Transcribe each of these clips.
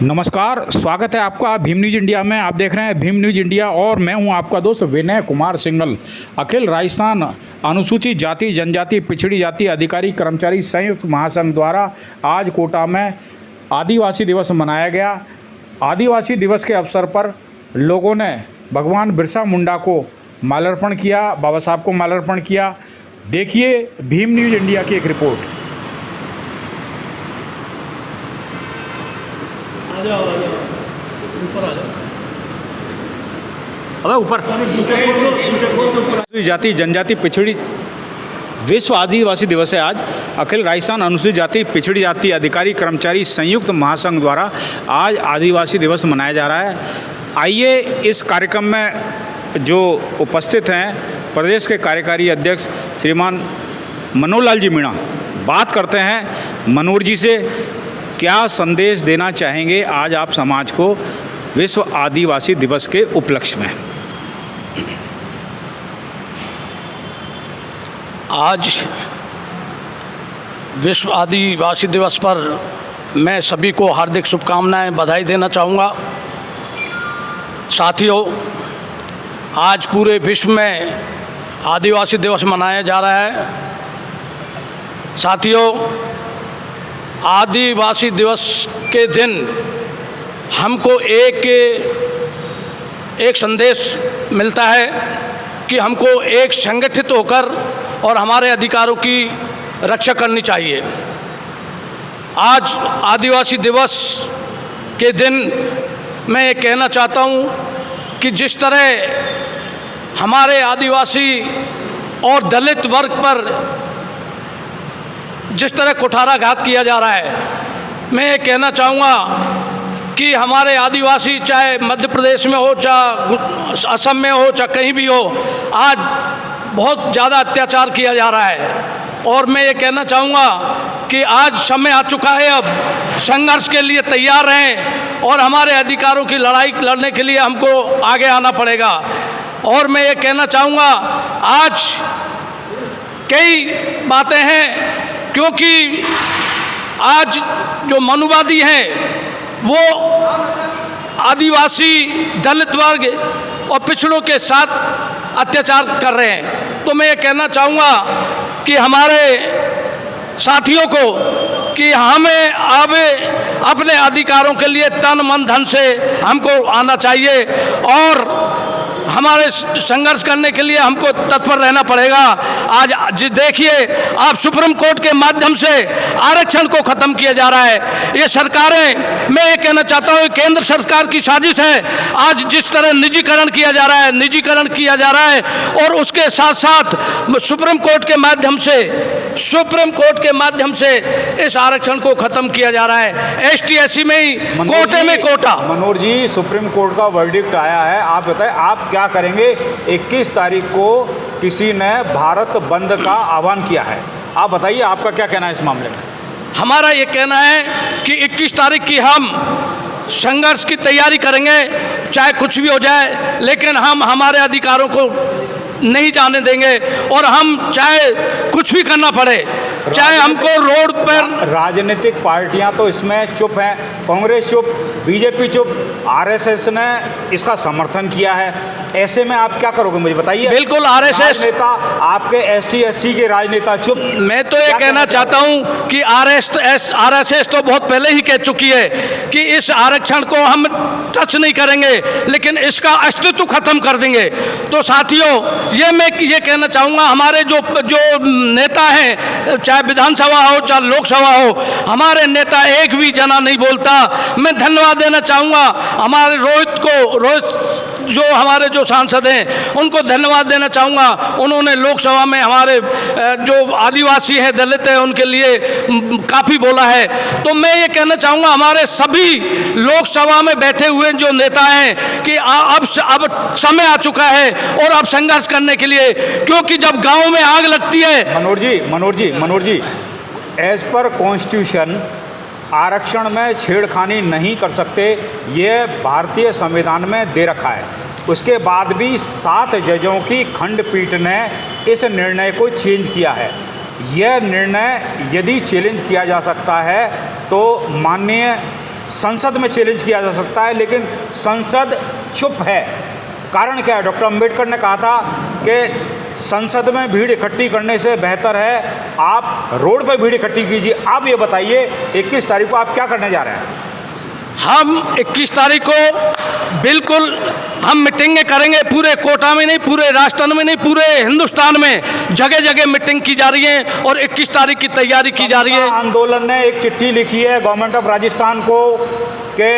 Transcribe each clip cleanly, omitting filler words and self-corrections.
नमस्कार, स्वागत है आपका भीम न्यूज़ इंडिया में। आप देख रहे हैं भीम न्यूज़ इंडिया और मैं हूं आपका दोस्त विनय कुमार सिंघल। अखिल राजस्थान अनुसूचित जाति जनजाति पिछड़ी जाति अधिकारी कर्मचारी संयुक्त महासंघ द्वारा आज कोटा में आदिवासी दिवस मनाया गया। आदिवासी दिवस के अवसर पर लोगों ने भगवान बिरसा मुंडा को माल्यार्पण किया, बाबा साहब को माल्यार्पण किया। देखिए भीम न्यूज़ इंडिया की एक रिपोर्ट। ऊपर आ जाओ। अबे ऊपर। जाति जनजाति पिछड़ी विश्व आदिवासी दिवस है आज। अखिल राजस्थान अनुसूचित जाति पिछड़ी जाति अधिकारी कर्मचारी संयुक्त महासंघ द्वारा आज आदिवासी दिवस मनाया जा रहा है। आइए इस कार्यक्रम में जो उपस्थित हैं प्रदेश के कार्यकारी अध्यक्ष श्रीमान मनोहर लाल जी मीणा, बात करते हैं मनोहर जी से। क्या संदेश देना चाहेंगे आज आप समाज को विश्व आदिवासी दिवस के उपलक्ष्य में? आज विश्व आदिवासी दिवस पर मैं सभी को हार्दिक शुभकामनाएं बधाई देना चाहूँगा। साथियों, आज पूरे विश्व में आदिवासी दिवस मनाया जा रहा है। साथियों, आदिवासी दिवस के दिन हमको एक संदेश मिलता है कि हमको एक संगठित होकर और हमारे अधिकारों की रक्षा करनी चाहिए। आज आदिवासी दिवस के दिन मैं ये कहना चाहता हूँ कि जिस तरह हमारे आदिवासी और दलित वर्ग पर जिस तरह कुठाराघात किया जा रहा है, मैं ये कहना चाहूँगा कि हमारे आदिवासी चाहे मध्य प्रदेश में हो, चाहे असम में हो, चाहे कहीं भी हो, आज बहुत ज़्यादा अत्याचार किया जा रहा है। और मैं ये कहना चाहूँगा कि आज समय आ चुका है, अब संघर्ष के लिए तैयार रहें और हमारे अधिकारों की लड़ाई लड़ने के लिए हमको आगे आना पड़ेगा। और मैं ये कहना चाहूँगा, आज कई बातें हैं, क्योंकि आज जो मनुवादी हैं वो आदिवासी दलित वर्ग और पिछड़ों के साथ अत्याचार कर रहे हैं। तो मैं ये कहना चाहूँगा कि हमारे साथियों को कि हमें अब अपने अधिकारों के लिए तन मन धन से हमको आना चाहिए और हमारे संघर्ष करने के लिए हमको तत्पर रहना पड़ेगा। आज देखिए आप, सुप्रीम कोर्ट के माध्यम से आरक्षण को ख़त्म किया जा रहा है। ये सरकारें, मैं ये कहना चाहता हूँ, केंद्र सरकार की साजिश है। आज जिस तरह निजीकरण किया जा रहा है और उसके साथ साथ सुप्रीम कोर्ट के माध्यम से इस आरक्षण को ख़त्म किया जा रहा है। ST SC में ही कोटे में कोटा। मनोहर जी, सुप्रीम कोर्ट का वर्डिक्ट आया है, आप बताएं आप क्या करेंगे? 21 तारीख को किसी ने भारत बंद का आह्वान किया है, आप बताइए आपका क्या कहना है इस मामले में? हमारा ये कहना है कि 21 तारीख की हम संघर्ष की तैयारी करेंगे, चाहे कुछ भी हो जाए, लेकिन हम हमारे अधिकारों को नहीं जाने देंगे और हम चाहे कुछ भी करना पड़े, चाहे हमको रोड पर। राजनीतिक पार्टियां तो इसमें चुप हैं, कांग्रेस चुप, बीजेपी चुप, RSS ने इसका समर्थन किया है। ऐसे में आप क्या करोगे मुझे बताइए? बिल्कुल, RSS नेता, आपके ST SC के राजनेता चुप। मैं तो ये कहना चाहता हूँ कि RSS तो बहुत पहले ही कह चुकी है कि इस आरक्षण को हम टच नहीं करेंगे, लेकिन इसका अस्तित्व खत्म कर देंगे। तो साथियों, मैं ये कहना चाहूँगा, हमारे जो नेता हैं, चाहे विधानसभा हो चाहे लोकसभा हो, हमारे नेता एक भी जना नहीं बोलता। मैं धन्यवाद देना चाहूँगा हमारे रोहित जो हमारे जो सांसद हैं उनको धन्यवाद देना चाहूँगा। उन्होंने लोकसभा में हमारे जो आदिवासी हैं, दलित हैं, उनके लिए काफ़ी बोला है। तो मैं ये कहना चाहूँगा हमारे सभी लोकसभा में बैठे हुए जो नेता हैं कि अब समय आ चुका है और अब संघर्ष करने के लिए, क्योंकि जब गाँव में आग लगती है। मनोहर जी, एज पर कॉन्स्टिट्यूशन आरक्षण में छेड़खानी नहीं कर सकते, ये भारतीय संविधान में दे रखा है। उसके बाद भी 7 जजों की खंडपीठ ने इस निर्णय को चेंज किया है। यह निर्णय यदि चैलेंज किया जा सकता है तो माननीय संसद में चैलेंज किया जा सकता है, लेकिन संसद चुप है। कारण क्या है? डॉक्टर अंबेडकर ने कहा था कि संसद में भीड़ इकट्ठी करने से बेहतर है आप रोड पर भीड़ इकट्ठी कीजिए। आप ये बताइए 21 तारीख को आप क्या करने जा रहे हैं? हम 21 तारीख को बिल्कुल हम मीटिंगें करेंगे, पूरे कोटा में नहीं, पूरे राजस्थान में नहीं, पूरे हिंदुस्तान में जगह जगह मीटिंग की जा रही है और 21 तारीख की तैयारी की जा रही है। आंदोलन ने एक चिट्ठी लिखी है गवर्नमेंट ऑफ राजस्थान को कि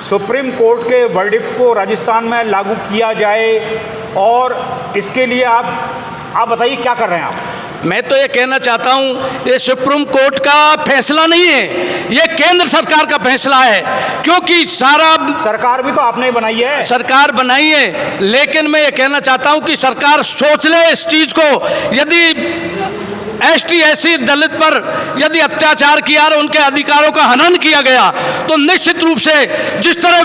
सुप्रीम कोर्ट के वर्डिक्ट को राजस्थान में लागू किया जाए, और इसके लिए आप बताइए क्या कर रहे हैं आप? मैं तो ये कहना चाहता हूँ ये सुप्रीम कोर्ट का फैसला नहीं है, ये केंद्र सरकार का फैसला है, क्योंकि सारा सरकार भी तो आपने ही बनाई है। सरकार बनाई है, लेकिन मैं ये कहना चाहता हूँ कि सरकार सोच ले इस चीज को। यदि एसटी एससी दलित पर यदि अत्याचार किया और उनके अधिकारों का हनन किया गया तो निश्चित रूप से जिस तरह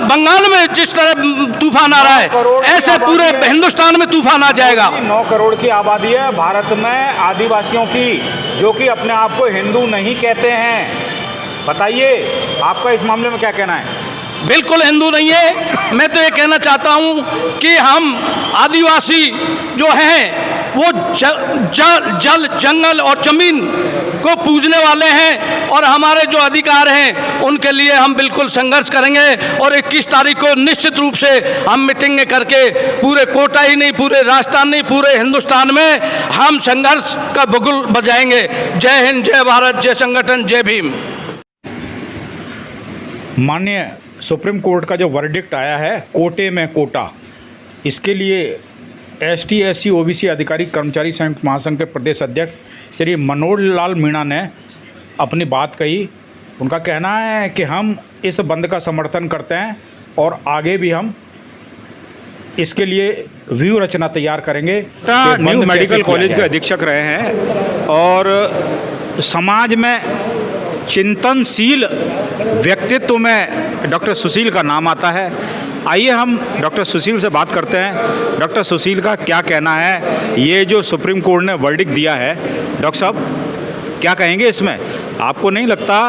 बंगाल में जिस तरह तूफान आ रहा है, ऐसे पूरे हिंदुस्तान में तूफान आ जाएगा। 9 करोड़ की आबादी है भारत में आदिवासियों की, जो कि अपने आप को हिंदू नहीं कहते हैं। बताइए आपका इस मामले में क्या कहना है? बिल्कुल हिंदू नहीं है। मैं तो ये कहना चाहता हूँ कि हम आदिवासी जो हैं वो जल जंगल और जमीन को पूजने वाले हैं, और हमारे जो अधिकार हैं उनके लिए हम बिल्कुल संघर्ष करेंगे। और 21 तारीख को निश्चित रूप से हम मीटिंगें करके पूरे कोटा ही नहीं, पूरे राजस्थान नहीं, पूरे हिंदुस्तान में हम संघर्ष का बुगुल बजाएंगे। जय हिंद, जय भारत, जय संगठन, जय भीम। माननीय सुप्रीम कोर्ट का जो वर्डिक्ट आया है कोटे में कोटा, इसके लिए एसटी एससी ओबीसी अधिकारी कर्मचारी संयुक्त महासंघ के प्रदेश अध्यक्ष श्री मनोज लाल मीणा ने अपनी बात कही। उनका कहना है कि हम इस बंद का समर्थन करते हैं और आगे भी हम इसके लिए व्यू रचना तैयार करेंगे। न्यू मेडिकल कॉलेज के अधीक्षक रहे हैं और समाज में चिंतनशील व्यक्तित्व में डॉक्टर सुशील का नाम आता है। आइए हम डॉक्टर सुशील से बात करते हैं। डॉक्टर सुशील का क्या कहना है ये जो सुप्रीम कोर्ट ने वर्डिक्ट दिया है? डॉक्टर साहब क्या कहेंगे इसमें? आपको नहीं लगता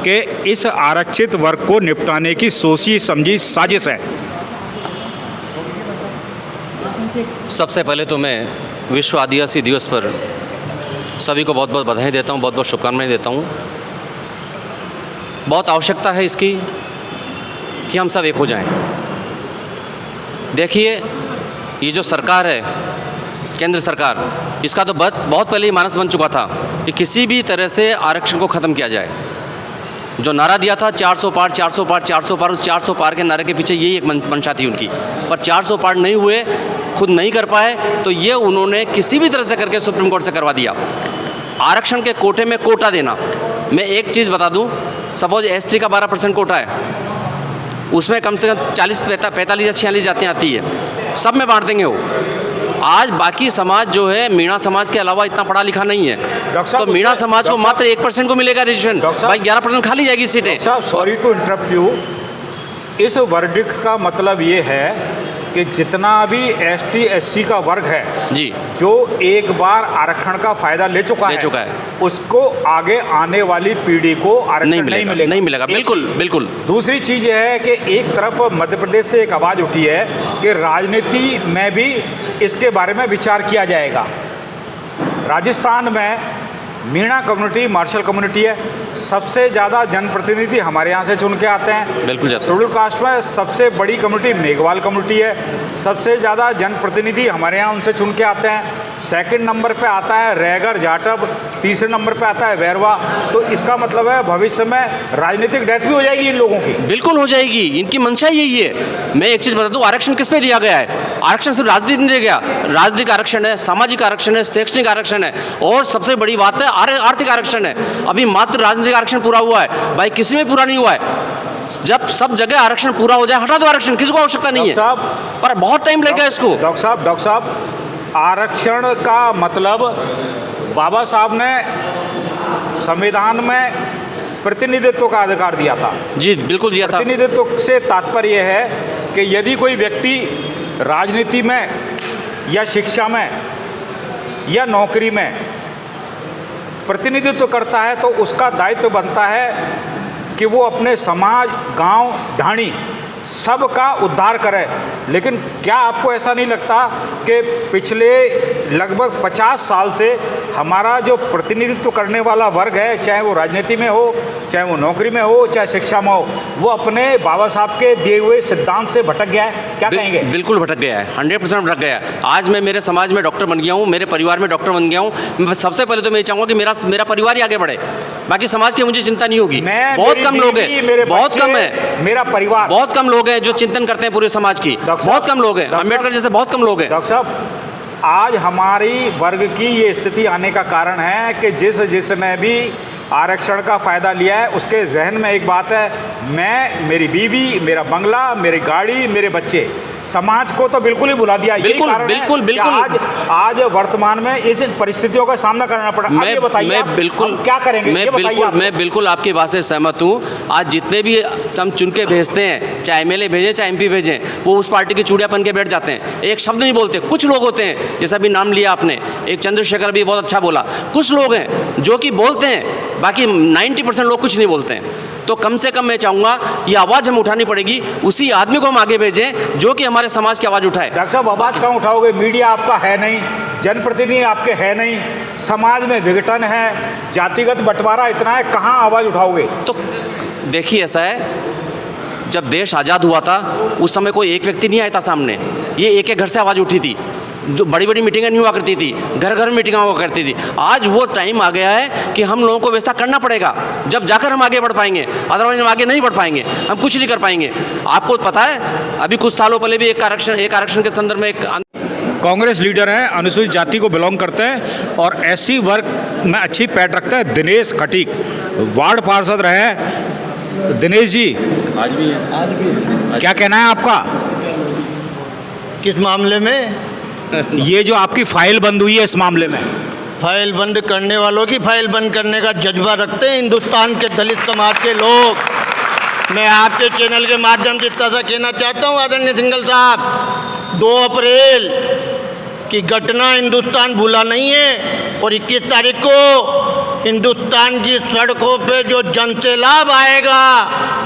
कि इस आरक्षित वर्ग को निपटाने की सोची समझी साजिश है? सबसे पहले तो मैं विश्व आदिवासी दिवस पर सभी को बहुत बहुत बधाई देता हूँ, बहुत बहुत शुभकामनाएं देता हूँ। बहुत आवश्यकता है इसकी कि हम सब एक हो जाएं। देखिए ये जो सरकार है, केंद्र सरकार, इसका तो बहुत पहले ही मानस बन चुका था कि किसी भी तरह से आरक्षण को ख़त्म किया जाए। जो नारा दिया था 400 पार 400 पार 400 पार, उस 400 पार के नारे के पीछे यही एक मंशा थी उनकी, पर 400 पार नहीं हुए, खुद नहीं कर पाए, तो ये उन्होंने किसी भी तरह से करके सुप्रीम कोर्ट से करवा दिया। आरक्षण के कोटे में कोटा देना, मैं एक चीज़ बता दूं, सपोज एसटी का 12% कोटा है, उसमें कम से कम 45 या 46 जातियाँ आती है, सब में बांट देंगे वो। आज बाकी समाज जो है मीणा समाज के अलावा इतना पढ़ा लिखा नहीं है, तो मीणा समाज को मात्र 1% को मिलेगा रजिस्ट्रेशन, भाई 11% खाली जाएगी सीटें। साहब सॉरी टू इंटरप्ट यू, इस वर्डिक्ट का मतलब ये है कि जितना भी एसटी एससी का वर्ग है जी, जो एक बार आरक्षण का फायदा ले चुका है, उसको आगे आने वाली पीढ़ी को आरक्षण नहीं मिलेगा। बिल्कुल बिल्कुल। दूसरी चीज़ यह है कि एक तरफ मध्य प्रदेश से एक आवाज़ उठी है कि राजनीति में भी इसके बारे में विचार किया जाएगा। राजस्थान में मीणा कम्युनिटी मार्शल कम्युनिटी है, सबसे ज़्यादा जनप्रतिनिधि हमारे यहाँ से चुन के आते हैं। बिल्कुल। शेड्यूल कास्ट में सबसे बड़ी कम्युनिटी मेघवाल कम्युनिटी है, सबसे ज़्यादा जनप्रतिनिधि हमारे यहाँ उनसे चुन के आते हैं। सेकंड नंबर पे आता है रैगर जाटव, तीसरे नंबर पे आता है वैरवा। तो इसका मतलब है भविष्य में राजनीतिक डेथ भी हो जाएगी इन लोगों की। बिल्कुल हो जाएगी, इनकी मंशा यही है। मैं एक चीज़ बता दूँ, आरक्षण किस पे दिया गया है? आरक्षण सिर्फ राजनीति में दिया गया, राजनीतिक आरक्षण है, सामाजिक आरक्षण है, शैक्षणिक आरक्षण है, और सबसे बड़ी बात है आर्थिक आरक्षण है। अभी मात्र राजनीतिक आरक्षण पूरा हुआ है, भाई किसी में पूरा नहीं हुआ है। जब सब जगह आरक्षण पूरा हो जाए, हटा दो आरक्षण, किसी को आवश्यकता नहीं है, पर बहुत टाइम लगेगा इसको। डॉक्टर साहब आरक्षण का मतलब बाबा साहब ने संविधान में प्रतिनिधित्व का अधिकार दिया था। जी बिल्कुल दिया था। प्रतिनिधित्व से तात्पर्य है कि यदि कोई व्यक्ति राजनीति में या शिक्षा में या नौकरी में प्रतिनिधित्व करता है तो उसका दायित्व बनता है कि वो अपने समाज, गांव, ढाणी सब का उद्धार करे। लेकिन क्या आपको ऐसा नहीं लगता कि पिछले लगभग 50 साल से हमारा जो प्रतिनिधित्व करने वाला वर्ग है, चाहे वो राजनीति में हो, चाहे वो नौकरी में हो, चाहे शिक्षा में हो, वो अपने बाबा साहब के दिए हुए सिद्धांत से भटक गया है? क्या कहेंगे? बिल्कुल भटक गया है, 100% भटक गया है। आज मैं मेरे समाज में डॉक्टर बन गया हूँ, मेरे परिवार में डॉक्टर बन गया हूँ। सबसे पहले तो मैं ये चाहूँगा कि मेरा परिवार ही आगे बढ़े, बाकी समाज की मुझे चिंता नहीं होगी। बहुत कम लोग हैं, बहुत कम है, मेरा परिवार, बहुत कम लोग हैं जो चिंतन करते हैं पूरे समाज की। बहुत कम लोग हैं, अम्बेडकर जैसे बहुत कम लोग हैं। डॉक्टर साहब, आज हमारी वर्ग की ये स्थिति आने का कारण है कि जिसने भी आरक्षण का फ़ायदा लिया है उसके जहन में एक बात है, मैं, मेरी बीवी, मेरा बंगला, मेरी गाड़ी, मेरे बच्चे, समाज को तो बिल्कुल ही भुला दिया। बिल्कुल बिल्कुल बिल्कुल। आज वर्तमान में इस परिस्थितियों का सामना करना पड़ा। मैं बताइए, मैं बिल्कुल क्या करेंगे? मैं बिल्कुल आपकी बात से सहमत हूँ। आज जितने भी हम चुन के भेजते हैं, चाहे एमएलए भेजें चाहे एमपी भेजें, वो उस पार्टी की चूड़ियाँ पहन के बैठ जाते हैं, एक शब्द नहीं बोलते। कुछ लोग होते हैं, जैसा भी नाम लिया आपने, एक चंद्रशेखर भी बहुत अच्छा बोला, कुछ लोग हैं जो कि बोलते हैं, बाकी 90% लोग कुछ नहीं बोलते हैं। तो कम से कम मैं चाहूँगा ये आवाज़ हमें उठानी पड़ेगी, उसी आदमी को हम आगे भेजें जो कि हमारे समाज की आवाज़ उठाए। डॉक्टर साहब, आवाज़ कहाँ उठाओगे? मीडिया आपका है नहीं, जनप्रतिनिधि आपके है नहीं, समाज में विघटन है, जातिगत बंटवारा इतना है, कहाँ आवाज़ उठाओगे? तो देखिए, ऐसा है, जब देश आज़ाद हुआ था उस समय कोई एक व्यक्ति नहीं आया था सामने, ये एक एक घर से आवाज़ उठी थी। जो बड़ी बड़ी मीटिंगें नहीं हुआ करती थी, घर घर मीटिंगें हुआ करती थी। आज वो टाइम आ गया है कि हम लोगों को वैसा करना पड़ेगा, जब जाकर हम आगे बढ़ पाएंगे, अदरवाइज हम आगे नहीं बढ़ पाएंगे, हम कुछ नहीं कर पाएंगे। आपको पता है, अभी कुछ सालों पहले भी एक आरक्षण के संदर्भ में एक कांग्रेस लीडर हैं, अनुसूचित जाति को बिलोंग करते हैं और एससी वर्ग में अच्छी पैठ रखते हैं, दिनेश खटीक, वार्ड पार्षद रहे हैं। दिनेश जी, आज भी क्या कहना है आपका किस मामले में? ये जो आपकी फाइल बंद हुई है, इस मामले में? फाइल बंद करने वालों की फाइल बंद करने का जज्बा रखते हैं हिंदुस्तान के दलित समाज के लोग। मैं आपके चैनल के माध्यम से इतना सा कहना चाहता हूँ आदरणीय सिंघल साहब, 2 अप्रैल की घटना हिंदुस्तान भूला नहीं है और 21 तारीख को हिंदुस्तान की सड़कों पे जो जनसैलाब आएगा,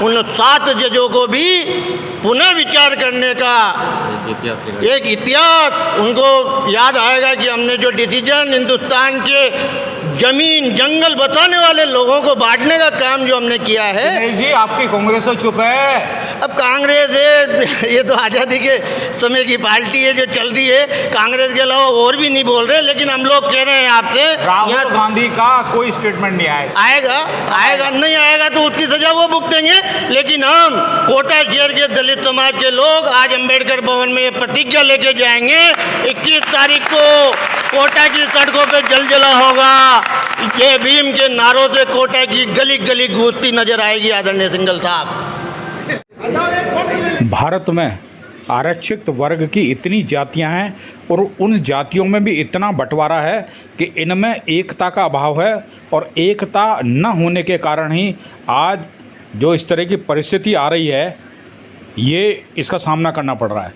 उन 7 जजों को भी पुनः विचार करने का एक इतिहास उनको याद आएगा कि हमने जो डिसीजन हिंदुस्तान के जमीन जंगल बचाने वाले लोगों को बांटने का काम जो हमने किया है। दिनेश जी, आपकी कांग्रेस तो चुप है। अब कांग्रेस है, ये तो आज़ादी के समय की पार्टी है जो चल रही है, कांग्रेस के अलावा और भी नहीं बोल रहे। लेकिन हम लोग कह रहे हैं आपसे, राहुल गांधी का कोई स्टेटमेंट नहीं आएगा नहीं आएगा तो उसकी सजा वो भुगतेंगे। लेकिन हम कोटा शहर के दलित समाज के लोग आज अम्बेडकर भवन में ये प्रतिज्ञा लेके जाएंगे, 21 तारीख को कोटा की सड़कों पे जलजला होगा। जय भीम के नारों से कोटा की गली गली गूंजती नजर आएगी आदरणीय सिंघल साहब। भारत में आरक्षित वर्ग की इतनी जातियां हैं और उन जातियों में भी इतना बंटवारा है कि इनमें एकता का अभाव है और एकता न होने के कारण ही आज जो इस तरह की परिस्थिति आ रही है, ये इसका सामना करना पड़ रहा है।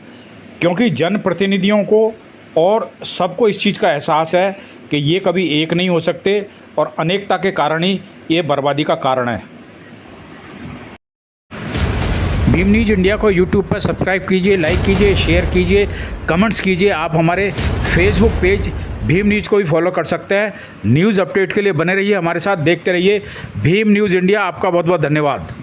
क्योंकि जनप्रतिनिधियों को और सबको इस चीज़ का एहसास है कि ये कभी एक नहीं हो सकते और अनेकता के कारण ही ये बर्बादी का कारण है। भीम न्यूज़ इंडिया को यूट्यूब पर सब्सक्राइब कीजिए, लाइक कीजिए, शेयर कीजिए, कमेंट्स कीजिए। आप हमारे फेसबुक पेज भीम न्यूज़ को भी फॉलो कर सकते हैं। न्यूज़ अपडेट के लिए बने रहिए हमारे साथ, देखते रहिए भीम न्यूज़ इंडिया। आपका बहुत बहुत धन्यवाद।